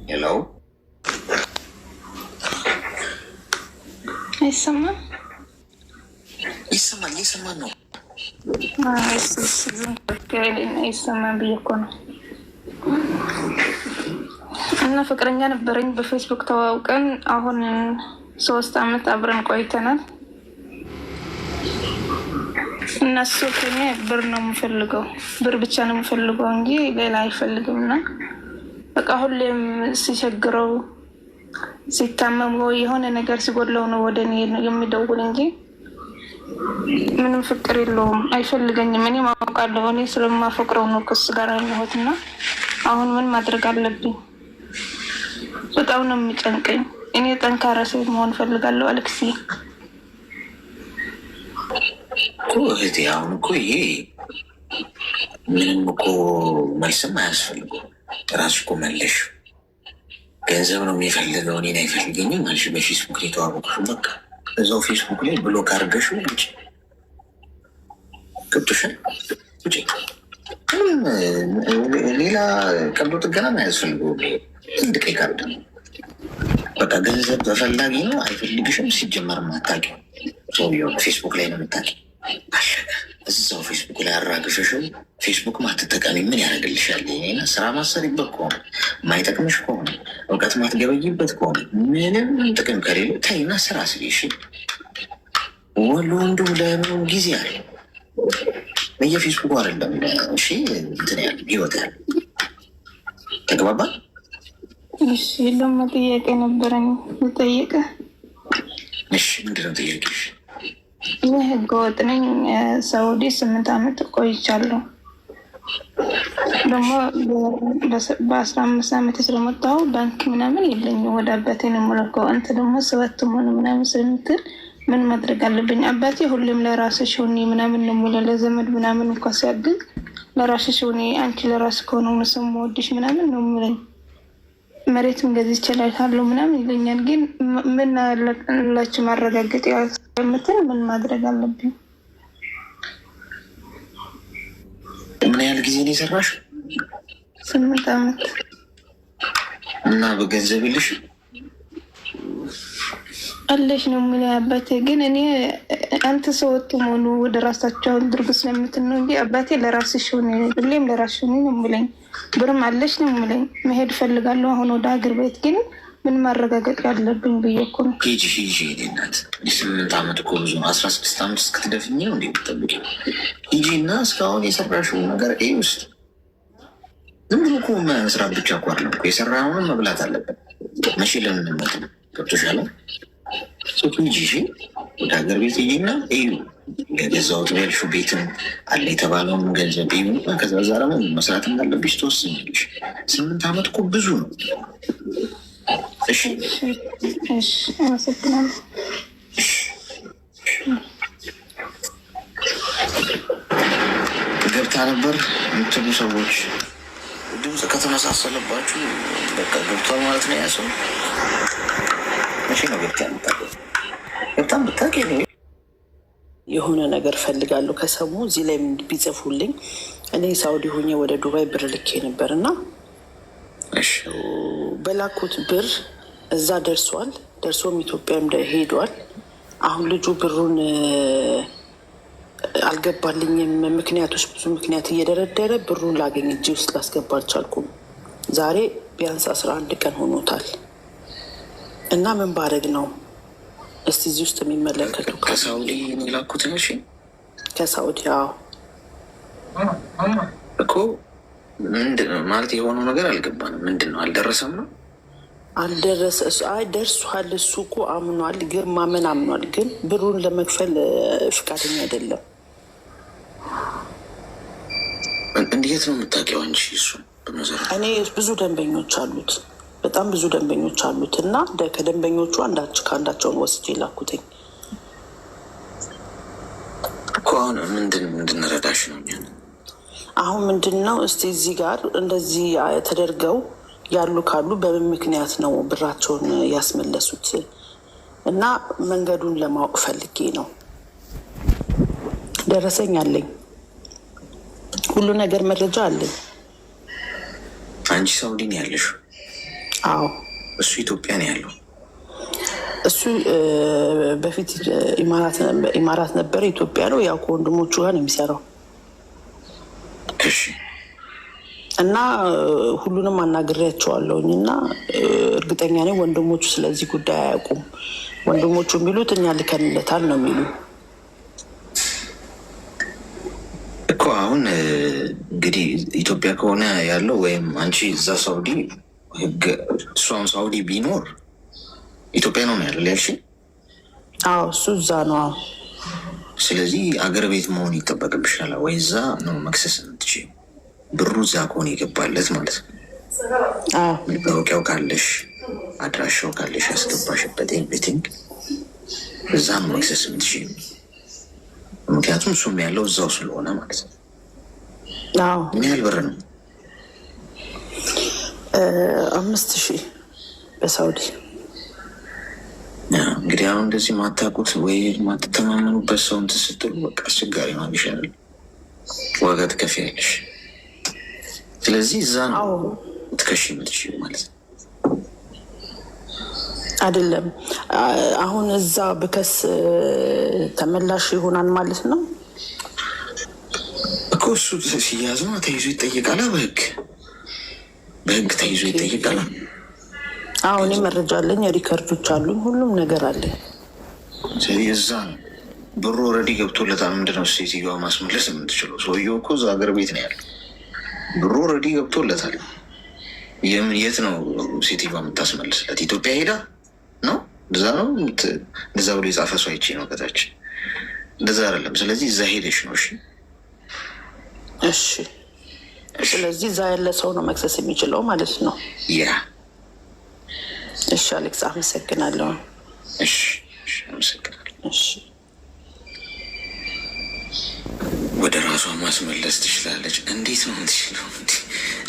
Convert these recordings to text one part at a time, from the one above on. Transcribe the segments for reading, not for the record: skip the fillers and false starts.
Hello? አይሰማም? ይሰማል ነው። አይሰማም ብዬ እኮ ነው። እና ፍቅረኛ ነበረኝ በፌስቡክ ተዋውቀን አሁን 3 አመት አብረን ቆይተናል። እና እሱ ከኔ ብር ነው የምፈልገው፣ ብር ብቻ ነው የምፈልገው እንጂ ሌላ አይፈልግም። እና በቃ ሁሌም ሲቸግረው ሲታመም ወይ የሆነ ነገር ሲጎድለው ነው ወደ እኔ የሚደውል እንጂ ምንም ፍቅር የለውም፣ አይፈልገኝም። እኔ ማውቃለሁ፣ እኔ ስለማፈቅረው ነው ከሱ ጋር ያለሁት። እና አሁን ምን ማድረግ አለብኝ? በጣም ነው የሚጨንቀኝ። እኔ ጠንካራ ሴት መሆን ፈልጋለሁ አሌክሲ። እህቴ አሁን እኮ ይሄ ምንም እኮ መልስም አያስፈልገው። ራሱ እኮ መለሽ ገንዘብ ነው የሚፈልገው፣ እኔን አይፈልገኝም አልሽ። በፌስቡክ ላይ ተዋወቅሽ፣ በቃ እዛው ፌስቡክ ላይ ብሎክ አድርገሽ ውጭ ገብቶሻል። ውጭ ሌላ ቀልዶ ጥገና አያስፈልገው። ትልቅ ካርድ ነው በቃ። ገንዘብ ተፈላጊ ነው፣ አይፈልግሽም። ሲጀመር ማታቂ ሰውየው ፌስቡክ ላይ ነው የምታቂ። እዛው ፌስቡክ ላይ አራግፈሽው ፌስቡክ ማትጠቀሚ ምን ያደርግልሻል? ና ስራ ማሰሪበት ከሆነ ማይጠቅምሽ ከሆነ እውቀት ማትገበይበት ከሆነ ምንም ጥቅም ከሌለ ተይና ስራ ስሪ። እሺ ወሎ ወንዱ ለምኑ ጊዜ አለ በየፌስቡክ አይደለም። እሺ እንትን ያለ ህይወት ያለ ተግባባ። እሺ ለማ ጥያቄ ነበረኝ ልጠይቅ። እሺ ምንድነው ጥያቄሽ? እኔ ህገወጥ ነኝ። ሳውዲ 8 አመት ቆይቻለሁ። ደግሞ በ15 አመት ስለመጣሁ ባንክ ምናምን የለኝም። ወደ አባቴ ነው የምልከው። አንተ ደግሞ 7 ሆነ ምናምን ስለምትል ምን ማድረግ አለብኝ? አባቴ ሁሌም ለራስሽ ሁኚ ምናምን ነው የሚለው። ለዘመድ ምናምን እንኳ ሲያግዝ ለራስሽ ሁኚ፣ አንቺ ለራስ ከሆነ ሰው መወድሽ ምናምን ነው የሚለኝ። መሬትም ገዝቼ እችላለሁ ምናምን ይለኛል። ግን ምን አላችሁ ማረጋገጥ ያልምትል ምን ማድረግ አለብኝ? ምን ያህል ጊዜ ነው የሰራሽ? 8 አመት። እና በገንዘብ የለሽ አለሽ ነው የሚለኝ አባቴ። ግን እኔ አንተ ሰውት መሆኑ ወደ ራሳቸው ድርግ ስለምትል ነው እንጂ አባቴ ለራስሽ ሆነ ሁሌም ለራስሽ ሆነ ነው የሚለኝ። ብርም አለሽ ነው የሚለኝ። መሄድ ፈልጋለሁ አሁን ወደ ሀገር ቤት። ግን ምን ማረጋገጥ ያለብኝ ብዬ እኮ ነው። ሂጂ እናት። 8 አመት እኮ ብዙ ነው። 16 አመት እስክትደፍኝ ነው እንዴ የምትጠብቂ? ሂጂ እና እስካሁን የሰራሽውን ነገር ይህ ውስጥ ዝም ብሎ እኮ መስራት ብቻ እኮ አይደለም እኮ የሰራውን መብላት አለበት። መቼ ለምንመት ነው ገብቶሻል? ሂጂ ወደ ሀገር ቤት ሂጂና እዩ የገዛሁት ያልሽው ቤትም አለ የተባለውን ገንዘብ እዩ። ከዛ በዛ ደግሞ መስራት እንዳለብሽ ትወስኛለሽ። 8 አመት እኮ ብዙ ነው። እሺ አመሰግናለሁ። ገብታ ነበር የምትሉ ሰዎች ድምፅ ከተመሳሰለባችሁ በቃ ገብቷል ማለት ነው። ያሰው መቼ ነው ገብታ በጣም ብታውቂ ነው። የሆነ ነገር ፈልጋለሁ ከሰሙ እዚህ ላይ ቢጽፉልኝ። እኔ ሳውዲ ሆኜ ወደ ዱባይ ብር ልኬ ነበር እና በላኩት ብር እዛ ደርሷል። ደርሶም ኢትዮጵያም ሄዷል። አሁን ልጁ ብሩን አልገባልኝም። ምክንያቶች ብዙ ምክንያት እየደረደረ ብሩን ላገኝ እጅ ውስጥ ላስገባ አልቻልኩም። ዛሬ ቢያንስ 11 ቀን ሆኖታል እና ምን ባረግ ነው? እስቲ እዚህ ውስጥ የሚመለከቱ ከሳውዲ የሚላኩት ነሽ? ከሳውዲ እኮ ምንድን ነው ማለት የሆነው ነገር አልገባንም። ምንድን ነው አልደረሰም ነው? አልደረሰ ደርሷል። እሱ እኮ አምኗል፣ ግርማ ምን አምኗል፣ ግን ብሩን ለመክፈል ፍቃደኛ አይደለም። እንዴት ነው የምታውቂው አንቺ? እሱ እኔ ብዙ ደንበኞች አሉት፣ በጣም ብዙ ደንበኞች አሉት እና ከደንበኞቹ ከአንዳቸውን ወስጄ ላኩትኝ እኮ። አሁን ምንድን ረዳሽ ነው? አሁን ምንድን ነው እስቲ እዚህ ጋር እንደዚህ ተደርገው ያሉ ካሉ በምን ምክንያት ነው ብራቸውን ያስመለሱት? እና መንገዱን ለማወቅ ፈልጌ ነው። ደረሰኝ አለኝ፣ ሁሉ ነገር መረጃ አለኝ። አንቺ ሳውዲ ነው ያለሽው? አዎ እሱ ኢትዮጵያ ነው ያለው። እሱ በፊት ኢማራት ነበረ፣ ኢትዮጵያ ነው። ያው ከወንድሞቹ ጋር ነው የሚሰራው። እሺ። እና ሁሉንም አናግሬያቸዋለሁኝ እና እርግጠኛ ነኝ ወንድሞቹ ስለዚህ ጉዳይ አያውቁም። ወንድሞቹ የሚሉት እኛ ልከንለታል ነው የሚሉ እኮ። አሁን እንግዲህ ኢትዮጵያ ከሆነ ያለው ወይም አንቺ እዛ ሳውዲ ህግ፣ እሷም ሳውዲ ቢኖር ኢትዮጵያ ነው ያለው ያልሽ? አዎ እሱ እዛ ነው። ስለዚህ አገር ቤት መሆን ይጠበቅብሻል ወይ እዛ ነው መክሰስ የምትችይው። ብሩ እዛ ከሆነ ይገባለት ማለት ነው። መታወቂያው ካለሽ፣ አድራሻው ካለሽ፣ ያስገባሽበት ኤቭሪቲንግ እዛ ነው መክሰስ የምትችይው። ምክንያቱም እሱም ያለው እዛው ስለሆነ ማለት ነው። ምን ያህል ብር ነው? 5000 በሳውዲ። እንግዲህ አሁን እንደዚህ ማታውቁት ወይ ማትተማመኑበት ሰው እንትን ስትሉ በቃ አስቸጋሪ ነው ይሻላል። ዋጋ ትከፍያለሽ። ስለዚህ እዛ ነው ትከሽ የምትችይው ማለት ነው። አይደለም አሁን እዛ ብከስ ተመላሽ ይሆናል ማለት ነው እኮ። እሱ ሲያዝ ነው ተይዞ ይጠይቃል። በህግ ተይዞ ይጠይቃል። እኔ መረጃ አለኝ፣ ሪከርዶች አሉኝ፣ ሁሉም ነገር አለኝ። ስለዚህ እዛ ነው ብሩ ኦልሬዲ ገብቶለታል። ምንድነው ሴትዮዋ ማስመለስ የምትችለው? ሰውየው እኮ እዛ ሀገር ቤት ነው ያለው። ብሩ ኦልሬዲ ገብቶለታል። የት ነው ሴትዮዋ የምታስመልስለት? ኢትዮጵያ ሄዳ ነው? እንደዛ ነው። እንደዛ ብሎ የጻፈ ሰው አይቼ ነው ከታች። እንደዛ አይደለም። ስለዚህ እዛ ሄደሽ ነው። እሺ። ስለዚህ እዛ ያለ ሰው ነው መክሰስ የሚችለው ማለት ነው። ያ እሺ። አሌክስ አመሰግናለሁ። እሺ፣ አመሰግናለሁ። እሺ። ወደ ራሷ ማስመለስ ትችላለች። እንዴት ነው የምትችለው?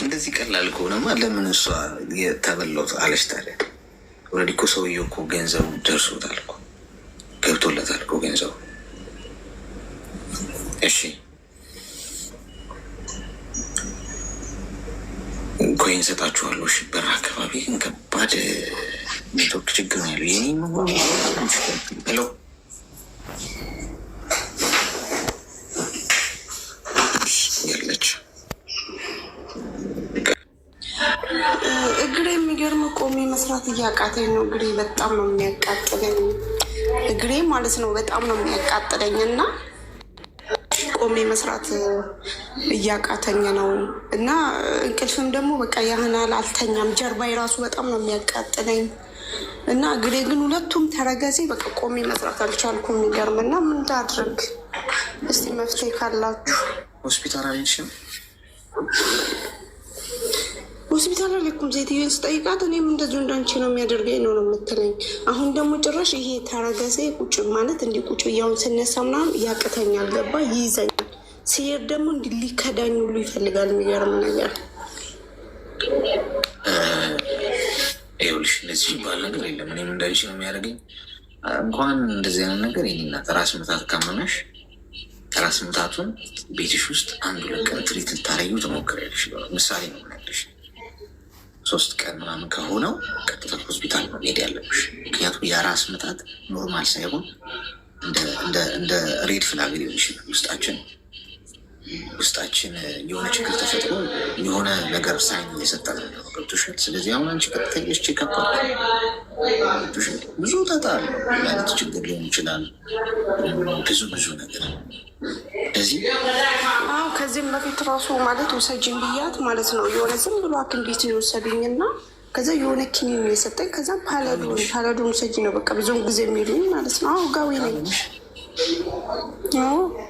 እንደዚህ ቀላል ከሆነማ ለምን እሷ የተበላው አለች ታዲያ? ኦልሬዲ እኮ ሰውዬው እኮ ገንዘቡ ደርሶታል እኮ ገብቶለታል እኮ ገንዘቡ። እሺ ኮይን ሰጣችኋለሁ። እሺ በር አካባቢ ግን ከባድ ኔትወርክ ችግር ነው ያለው። የኔ ሄሎ ያለች እግሬ የሚገርም ቆሜ መስራት እያቃተኝ ነው። እግሬ በጣም ነው የሚያቃጥለኝ። እግሬ ማለት ነው በጣም ነው የሚያቃጥለኝ እና ቆሜ መስራት እያቃተኝ ነው እና እንቅልፍም ደግሞ በቃ ያህናል አልተኛም። ጀርባ የራሱ በጣም ነው የሚያቃጥለኝ እና እግሬ ግን ሁለቱም ተረገዜ በቃ ቆሜ መስራት አልቻልኩም። የሚገርም እና ምን እንዳድርግ እስቲ መፍትሄ ካላችሁ። ሆስፒታል አልሄድሽም? ሆስፒታል አልሄድኩም። ሴትዮን ስጠይቃት እኔም እንደዚሁ እንዳንቺ ነው የሚያደርገኝ ነው የምትለኝ። አሁን ደግሞ ጭራሽ ይሄ ተረገዜ ቁጭ ማለት እንዲህ ቁጭ ብያውን ስነሳ ምናምን ያቅተኛል። ገባ ይይዘኛል። ሲሄድ ደግሞ እንዲህ ሊከዳኝ ሁሉ ይፈልጋል። የሚገርም ነገር ይኸውልሽ፣ እንደዚህ ይባል ነገር የለም። እኔም እንዳንቺ ነው የሚያደርገኝ። እንኳን እንደዚህ አይነት ነገር የኔናት ራስ ምታት ካመመሽ ራስ ምታቱን ቤትሽ ውስጥ 1-2 ቀን ትሪት ልታረዩ ትሞክሪያለሽ። ምሳሌ ነው ያለሽ። 3 ቀን ምናምን ከሆነው ቀጥታ ሆስፒታል ነው ሄድ ያለብሽ። ምክንያቱም የራስ ምታት ኖርማል ሳይሆን እንደ ሬድ ፍላግ ሊሆን ይችላል። ውስጣችን የሆነ ችግር ተፈጥሮ የሆነ ነገር ሳይን እየሰጠ ነው ገብቶሻል። ስለዚህ አሁን አንቺ ቀጥታ ሄደሽ ቼክአፕ ገብቶሻል። ብዙ ጣጣ ማለት ችግር ሊሆን ይችላል። ብዙ ነገር እዚህ ከዚህም በፊት ራሱ ማለት ውሰጅን ብያት ማለት ነው የሆነ ዝም ብሎ ሐኪም ቤት የወሰዱኝ እና ከዛ የሆነ ኪኒን የሰጠኝ። ከዛ ፓላዶን ውሰጂ ነው በቃ ብዙውን ጊዜ የሚሉኝ ማለት ነው። ጋዊ ነኝ።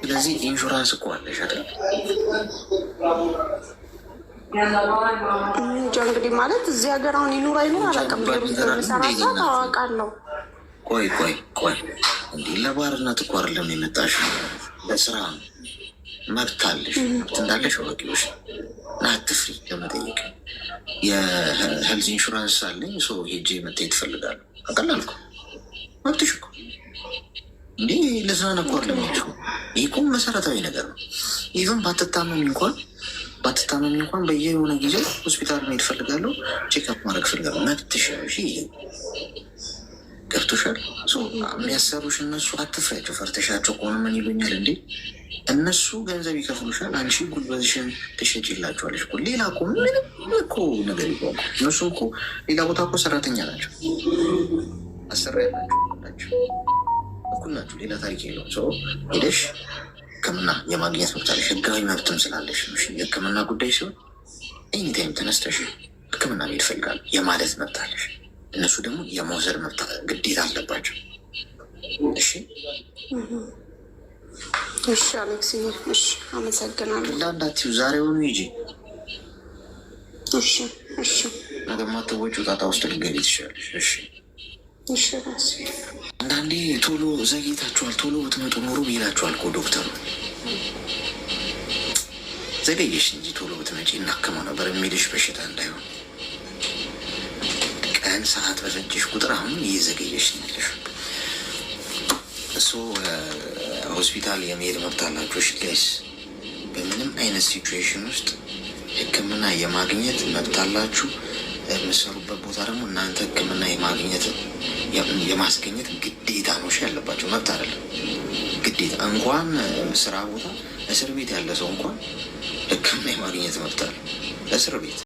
ስለዚህ ኢንሹራንስ እኮ አለሽ አይደል? እንጃ እንግዲህ ማለት እዚህ ሀገር አሁን ይኑር አይኑር አላውቅም። ቤሩት በሚሰራሳ ታዋቃለሁ። ቆይ እንዲህ ለባርነት እኮ አይደለም የመጣሽ፣ ለስራ መብት አለሽ። መብት እንዳለሽ ወቂዎች አትፍሪ ለመጠየቅ። የሄልዝ ኢንሹራንስ አለኝ ሰው ሄጄ መታየት እፈልጋለሁ። አቀላልኩ መብትሽ እኮ እንዲህ ለስራ ነኳር ለሚችው ይህ እኮ መሰረታዊ ነገር ነው። ኢቨን ባትታመሚ እንኳን ባትታመሚ እንኳን በየሆነ ጊዜ ሆስፒታል መሄድ እፈልጋለሁ፣ ቼክአፕ ማድረግ እፈልጋለሁ። መብትሽ ነው። እሺ ገብቶሻል? የሚያሰሩሽ እነሱ አትፍሪያቸው። ፈርተሻቸው ከሆነ ምን ይሉኛል እንዴ? እነሱ ገንዘብ ይከፍሉሻል፣ አንቺ ጉልበትሽን ትሸጪላቸዋለሽ። ሌላ እኮ ምንም እኮ ነገር ይቆሙ። እነሱም እኮ ሌላ ቦታ እኮ ሰራተኛ ናቸው፣ አሰሪያ ናቸው፣ እኩል ናቸው። ሌላ ታሪክ የለውም። ሰው ሄደሽ ሕክምና የማግኘት መብት አለሽ፣ ህጋዊ መብትም ስላለሽ ነው። የሕክምና ጉዳይ ሲሆን ኤኒታይም ተነስተሽ ሕክምና መሄድ እፈልጋለሁ የማለት መብት አለሽ። እነሱ ደግሞ የመውሰድ መብት ግዴታ አለባቸው። እሺ እሺ አሌክስ፣ እሺ አመሰግናለሁ። እንዳንዳትዩ ዛሬውኑ ሂጂ። እሺ እሺ፣ ነገ ማትወጪው ጣጣ ውስጥ ልትገቢ ትችላለሽ። እሺ እሺ። ራስ አንዳንዴ ቶሎ ዘግይታችኋል፣ ቶሎ ብትመጡ ኖሮ ብሄዳችኋል እኮ ዶክተሩ። ዘገየሽ እንጂ ቶሎ ብትመጪ እናክመው ነበር የሚልሽ በሽታ እንዳይሆን። ቀን ሰዓት በፈጀሽ ቁጥር አሁን እየዘገየሽ ያለሽ። እሱ ሆስፒታል የመሄድ መብት አላችሁ። እሺ ጋይስ፣ በምንም አይነት ሲቹዌሽን ውስጥ ሕክምና የማግኘት መብት አላችሁ። የምሰሩበት ቦታ ደግሞ እናንተ ሕክምና የማግኘት የማስገኘት ግዴታ ነው። እሺ ያለባቸው መብት አይደለም፣ ግዴታ። እንኳን ስራ ቦታ እስር ቤት ያለ ሰው እንኳን ሕክምና የማግኘት መብት አለ። እስር ቤት